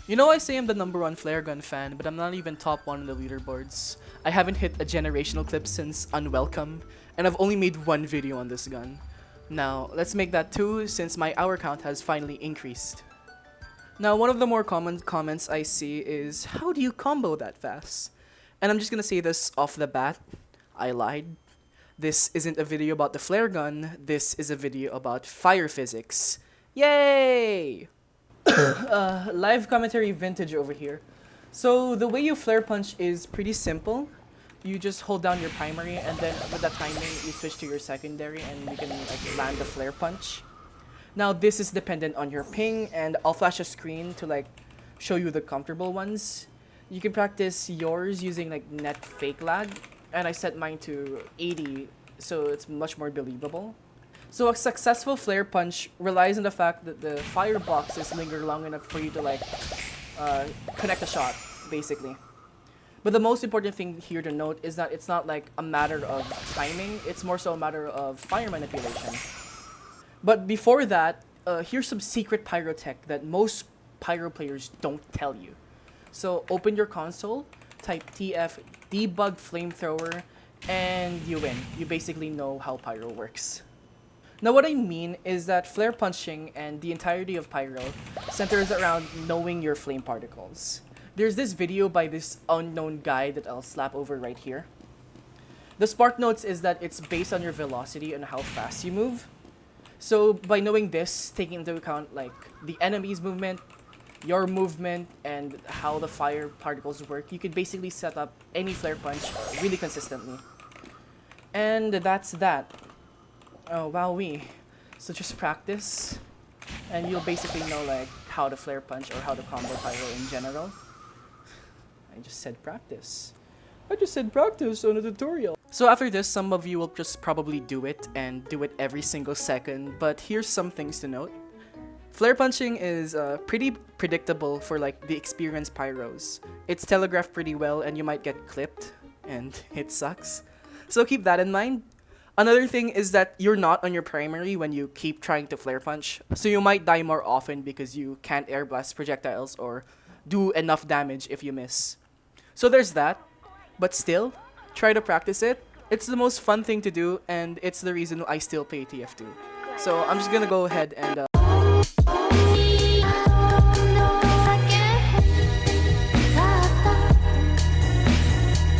You know, I say I'm the #1 flare gun fan, but I'm not even top 1 on the leaderboards. I haven't hit a generational clip since Unwelcome, and I've only made 1 video on this gun. Now, let's make that 2 since my hour count has finally increased. Now, one of the more common comments I see is, how do you combo that fast? And I'm just gonna say this off the bat, I lied. This isn't a video about the flare gun, this is a video about fire physics. Yay! Live commentary vintage over here. So the way you flare punch is pretty simple. You just hold down your primary and then with the timing you switch to your secondary and you can like land the flare punch. Now this is dependent on your ping and I'll flash a screen to like show you the comfortable ones. You can practice yours using like net fake lag and I set mine to 80 so it's much more believable. So a successful flare punch relies on the fact that the fireboxes linger long enough for you to like connect a shot, basically. But the most important thing here to note is that it's not like a matter of timing, it's more so a matter of fire manipulation. But before that, here's some secret pyrotech that most pyro players don't tell you. So open your console, type TF debug flamethrower, and you win. You basically know how pyro works. Now what I mean is that flare punching and the entirety of pyro centers around knowing your flame particles. There's this video by this unknown guy that I'll slap over right here. The spark notes is that it's based on your velocity and how fast you move. So by knowing this, taking into account like the enemy's movement, your movement, and how the fire particles work, you could basically set up any flare punch really consistently. And that's that. Oh, wowee. So just practice, and you'll basically know like how to flare punch or how to combo pyro in general. I just said practice. I just said practice on a tutorial. So after this, some of you will just probably do it and do it every single second, but here's some things to note. Flare punching is pretty predictable for like the experienced pyros. It's telegraphed pretty well and you might get clipped, and it sucks. So keep that in mind. Another thing is that you're not on your primary when you keep trying to flare punch, so you might die more often because you can't air blast projectiles or do enough damage if you miss. So there's that, but still, try to practice it. It's the most fun thing to do and it's the reason I still play TF2. So I'm just gonna go ahead and